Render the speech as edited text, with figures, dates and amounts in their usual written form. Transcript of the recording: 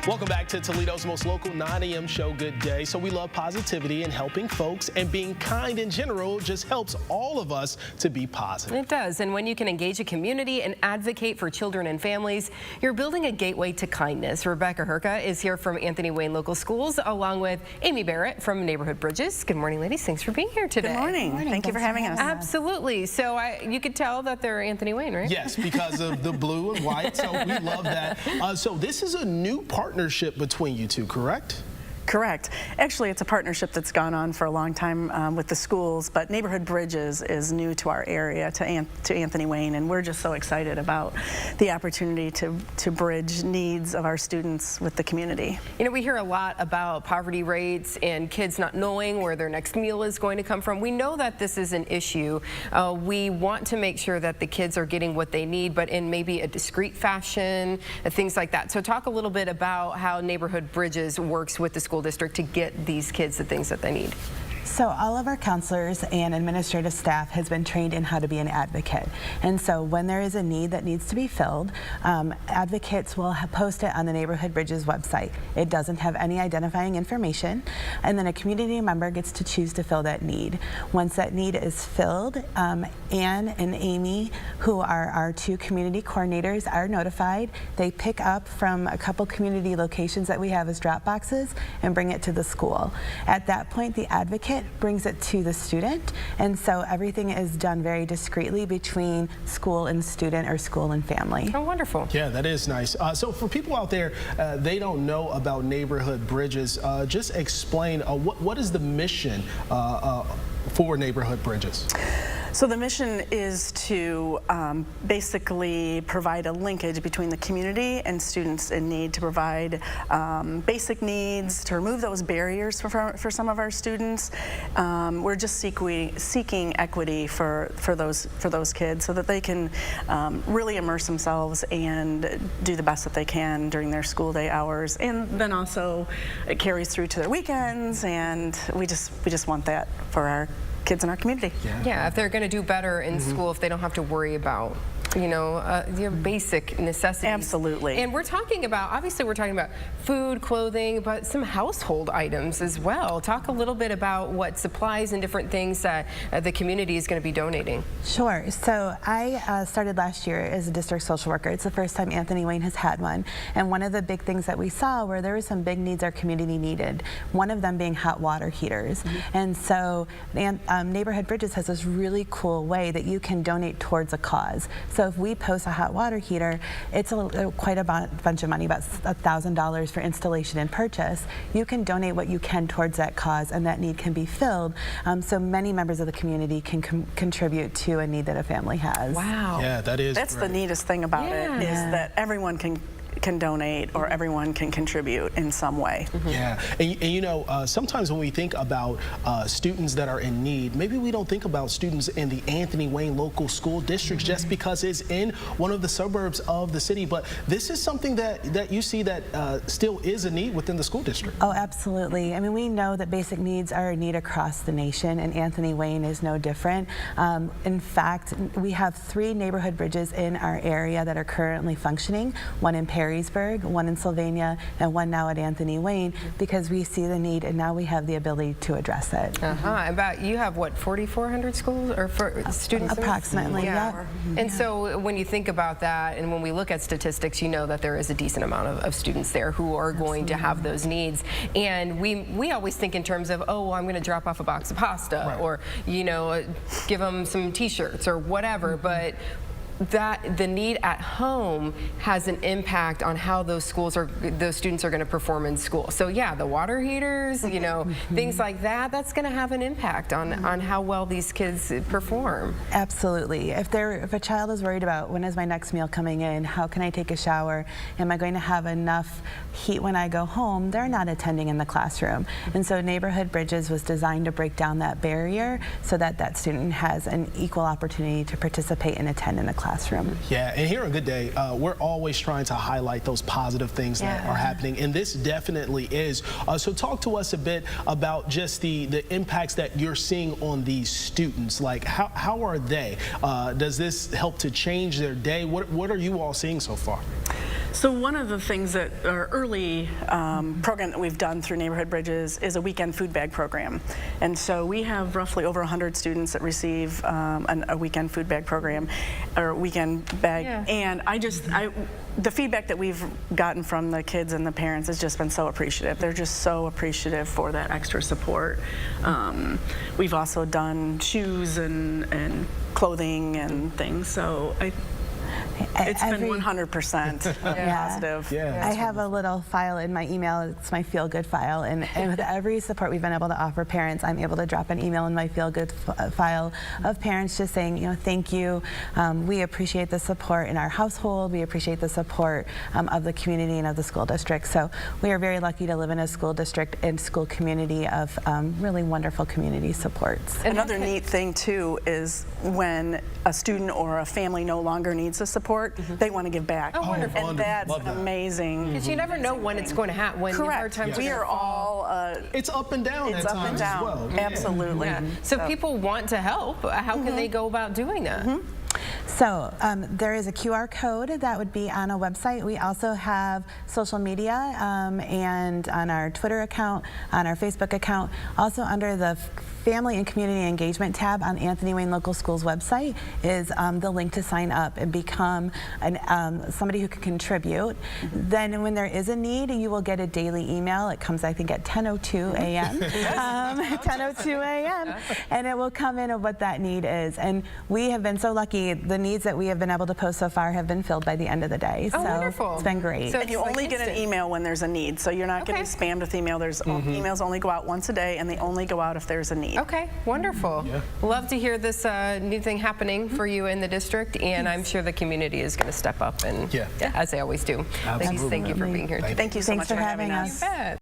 Welcome back to Toledo's most local 9 a.m. show, Good Day. So we love positivity and helping folks, and being kind in general just helps all of us to be positive. It does, and when you can engage a community and advocate for children and families, you're building a gateway to kindness. Rebecca Herka is here from Anthony Wayne Local Schools, along with Amy Barrett from Neighborhood Bridges. Good morning, ladies. Thanks for being here today. Good morning. Thank you for having us. Absolutely. So you could tell that they're Anthony Wayne, right? Yes, because of the blue and white, so we love that. So this is a new partnership between you two, correct? Correct. Actually, it's a partnership that's gone on for a long time with the schools, but Neighborhood Bridges is new to our area, to Anthony Wayne, and we're just so excited about the opportunity to bridge needs of our students with the community. You know, we hear a lot about poverty rates and kids not knowing where their next meal is going to come from. We know that this is an issue. We want to make sure that the kids are getting what they need, but in maybe a discreet fashion, and things like that. So talk a little bit about how Neighborhood Bridges works with the school district to get these kids the things that they need. So all of our counselors and administrative staff has been trained in how to be an advocate. And so when there is a need that needs to be filled, advocates will post it on the Neighborhood Bridges website. It doesn't have any identifying information, and then a community member gets to choose to fill that need. Once that need is filled, Ann and Amy, who are our two community coordinators, are notified. They pick up from a couple community locations that we have as drop boxes and bring it to the school. At that point, the advocate brings it to the student, and so everything is done very discreetly between school and student, or school and family. Oh, wonderful. Yeah, that is nice. So for people out there, they don't know about Neighborhood Bridges, just explain what is the mission for Neighborhood Bridges? So the mission is to basically provide a linkage between the community and students in need, to provide basic needs, to remove those barriers for some of our students. We're just seeking equity for those kids, so that they can really immerse themselves and do the best that they can during their school day hours, and then also it carries through to their weekends, and we just want that for our kids in our community. Yeah, if they're going to do better in school, if they don't have to worry about, you know, your basic necessities. Absolutely. And we're talking about, obviously we're talking about food, clothing, but some household items as well. Talk a little bit about what supplies and different things that the community is going to be donating. Sure. So I started last year as a district social worker. It's the first time Anthony Wayne has had one. And one of the big things that we saw were there were some big needs our community needed. One of them being hot water heaters. And so Neighborhood Bridges has this really cool way that you can donate towards a cause. So if we post a hot water heater, it's quite a bunch of money, about $1,000 for installation and purchase. You can donate what you can towards that cause, and that need can be filled. So many members of the community can contribute to a need that a family has. Wow. Yeah, that's the neatest thing about it, is that everyone can donate, or everyone can contribute in some way. Yeah, and you know, sometimes when we think about students that are in need, maybe we don't think about students in the Anthony Wayne local school district just because it's in one of the suburbs of the city, but this is something that you see that still is a need within the school district. Oh, absolutely. I mean, we know that basic needs are a need across the nation, and Anthony Wayne is no different. In fact, we have 3 neighborhood bridges in our area that are currently functioning, one in Perrysburg, one in Sylvania, and one now at Anthony Wayne, because we see the need and now we have the ability to address it. About, you have what, 4,400 schools or for students? Approximately, yeah. And so when you think about that, and when we look at statistics, you know that there is a decent amount of students there who are going to have those needs. And we always think in terms of, oh, well, I'm going to drop off a box of pasta, or, you know, give them some t-shirts or whatever, but that the need at home has an impact on how those students are going to perform in school. So yeah, the water heaters, you know, things like that, that's going to have an impact on how well these kids perform. Absolutely. If a child is worried about when is my next meal coming in, how can I take a shower, am I going to have enough heat when I go home, they're not attending in the classroom. And so Neighborhood Bridges was designed to break down that barrier so that that student has an equal opportunity to participate and attend in the classroom. Yeah, and here on Good Day, we're always trying to highlight those positive things that are happening, and this definitely is. So talk to us a bit about just the impacts that you're seeing on these students. Like, how are they? Does this help to change their day? What are you all seeing so far? So one of the things that our early program that we've done through Neighborhood Bridges is a weekend food bag program. And so we have roughly over 100 students that receive a weekend food bag program, or weekend bag. Yeah. And the feedback that we've gotten from the kids and the parents has just been so appreciative. They're just so appreciative for that extra support. We've also done shoes and clothing and things. So it's been 100% positive. Yeah. I have a little file in my email. It's my Feel Good file, and with every support we've been able to offer parents, I'm able to drop an email in my Feel Good file of parents just saying, thank you. We appreciate the support in our household. We appreciate the support of the community and of the school district. So we are very lucky to live in a school district and school community of really wonderful community supports. Another neat thing too is when a student or a family no longer needs the support, they want to give back. Oh, wonderful. And that's Love that. amazing. Because you never know when it's going to happen. When hard Correct. times We gonna are fall. all It's up and down it's at up and times down. as well. Absolutely. Yeah. So people want to help. How can they go about doing that? So there is a QR code that would be on a website. We also have social media and on our Twitter account, on our Facebook account. Also under the Family and Community Engagement tab on Anthony Wayne Local Schools website is the link to sign up and become somebody who can contribute. Then when there is a need, you will get a daily email. It comes, I think, at 10:02 a.m. 10:02 a.m. And it will come in of what that need is. And we have been so lucky. The needs that we have been able to post so far have been filled by the end of the day. Oh, so wonderful. It's been great. So And you it's only like get an instant. email when there's a need. So you're not getting spammed with email. There's emails only go out once a day, and they only go out if there's a need. Okay, wonderful. Yeah. Love to hear this new thing happening for you in the district, and I'm sure the community is going to step up, and Yeah. as they always do. Absolutely. Thank you for being here today. Thank you so Thanks much for having us. us. You bet.